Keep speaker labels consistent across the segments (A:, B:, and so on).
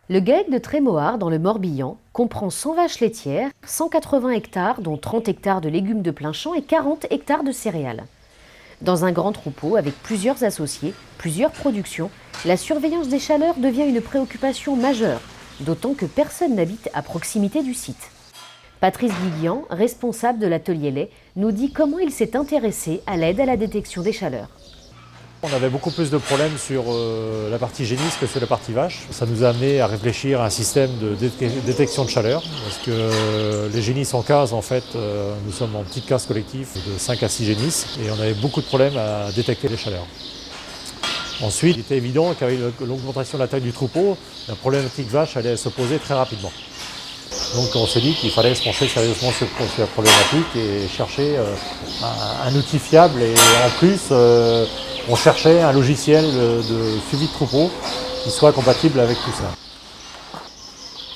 A: Le GAEC de Trémoard, dans le Morbihan, comprend 100 vaches laitières, 180 hectares, dont 30 hectares de légumes de plein champ et 40 hectares de céréales. Dans un grand troupeau, avec plusieurs associés, plusieurs productions, la surveillance des chaleurs devient une préoccupation majeure, d'autant que personne n'habite à proximité du site. Patrice Guiguian, responsable de l'atelier lait, nous dit comment il s'est intéressé à l'aide à la détection des chaleurs.
B: On avait beaucoup plus de problèmes sur la partie génisse que sur la partie vache. Ça nous a amené à réfléchir à un système de détection de chaleur, parce que les génisses en case, en fait, nous sommes en petite case collective de 5 à 6 génisses, et on avait beaucoup de problèmes à détecter les chaleurs. Ensuite, il était évident qu'avec l'augmentation de la taille du troupeau, la problématique vache allait se poser très rapidement. Donc on s'est dit qu'il fallait se pencher sérieusement sur la problématique et chercher un outil fiable, et en plus on cherchait un logiciel de suivi de troupeau qui soit compatible avec tout ça.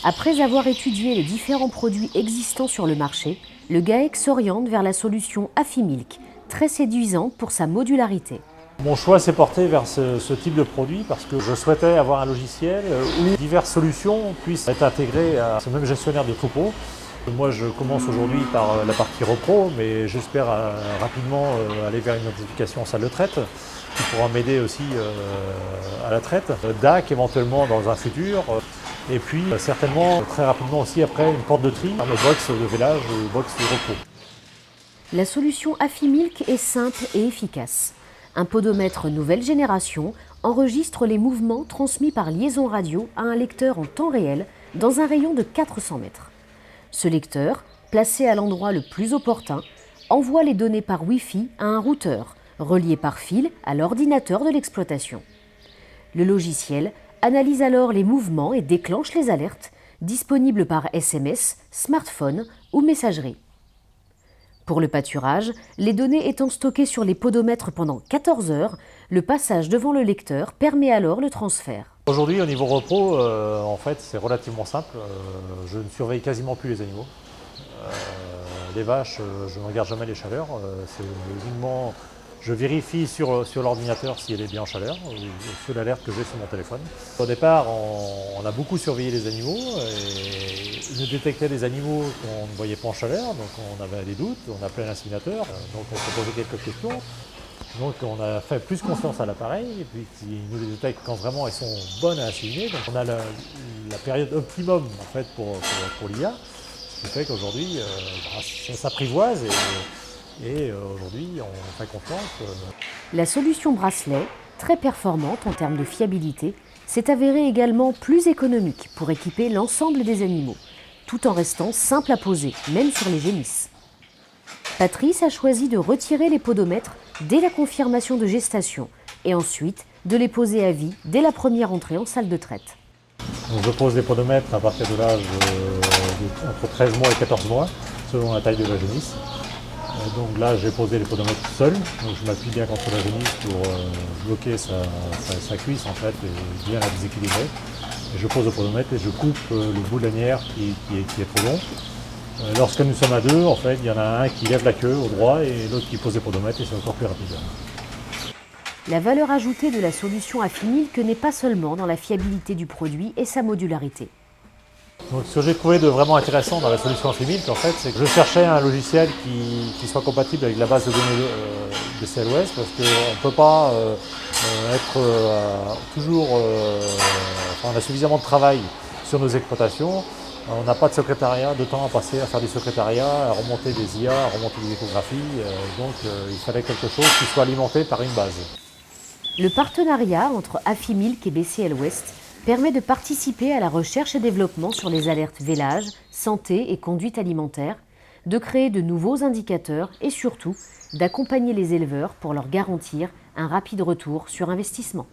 A: Après avoir étudié les différents produits existants sur le marché, le GAEC s'oriente vers la solution Affimilk, très séduisante pour sa modularité.
B: Mon choix s'est porté vers ce type de produit parce que je souhaitais avoir un logiciel où diverses solutions puissent être intégrées à ce même gestionnaire de troupeau. Moi, je commence aujourd'hui par la partie repro, mais j'espère rapidement aller vers une notification en salle de traite qui pourra m'aider aussi à la traite. DAC éventuellement dans un futur, et puis certainement très rapidement aussi après une porte de tri, le box de vélage ou le box de repos.
A: La solution Affimilk est simple et efficace. Un podomètre nouvelle génération enregistre les mouvements transmis par liaison radio à un lecteur en temps réel dans un rayon de 400 mètres. Ce lecteur, placé à l'endroit le plus opportun, envoie les données par Wi-Fi à un routeur, relié par fil à l'ordinateur de l'exploitation. Le logiciel analyse alors les mouvements et déclenche les alertes, disponibles par SMS, smartphone ou messagerie. Pour le pâturage, les données étant stockées sur les podomètres pendant 14 heures, le passage devant le lecteur permet alors le transfert.
B: Aujourd'hui, au niveau repos, en fait, c'est relativement simple. Je ne surveille quasiment plus les animaux. Les vaches, je ne regarde jamais les chaleurs. Je vérifie sur l'ordinateur si elle est bien en chaleur, ou sur l'alerte que j'ai sur mon téléphone. Au départ, on a beaucoup surveillé les animaux, et ils nous détectaient des animaux qu'on ne voyait pas en chaleur, donc on avait des doutes, on appelait l'inséminateur, donc on s'est posé quelques questions. Donc on a fait plus confiance à l'appareil, et puis il nous les détecte quand vraiment elles sont bonnes à inséminer. Donc on a la période optimum en fait pour l'IA, ce qui fait qu'aujourd'hui ça s'apprivoise, et aujourd'hui on fait confiance.
A: La solution bracelet, très performante en termes de fiabilité, s'est avérée également plus économique pour équiper l'ensemble des animaux, tout en restant simple à poser, même sur les génisses. Patrice a choisi de retirer les podomètres dès la confirmation de gestation et ensuite de les poser à vie dès la première entrée en salle de traite.
B: Donc je pose les podomètres à partir de l'âge entre 13 mois et 14 mois, selon la taille de la génisse. Donc là, j'ai posé les podomètres seul, donc je m'appuie bien contre la génisse pour bloquer sa cuisse en fait, et bien la déséquilibrer. Et je pose le podomètre et je coupe le bout de lanière qui est trop long. Lorsque nous sommes à deux, en fait, il y en a un qui lève la queue au droit et l'autre qui pose les podomètres, et c'est encore plus rapide.
A: La valeur ajoutée de la solution Affimilk n'est pas seulement dans la fiabilité du produit et sa modularité.
B: Donc, ce que j'ai trouvé de vraiment intéressant dans la solution Affimilk, en fait, c'est que je cherchais un logiciel qui soit compatible avec la base de données de CLOS, parce qu'on ne peut pas être toujours... on a suffisamment de travail sur nos exploitations. On n'a pas de secrétariat, de temps à passer à faire du secrétariat, à remonter des IA, à remonter des échographies. Donc il fallait quelque chose qui soit alimenté par une base.
A: Le partenariat entre Affimilk et BCL West permet de participer à la recherche et développement sur les alertes vélage, santé et conduite alimentaire, de créer de nouveaux indicateurs et surtout d'accompagner les éleveurs pour leur garantir un rapide retour sur investissement.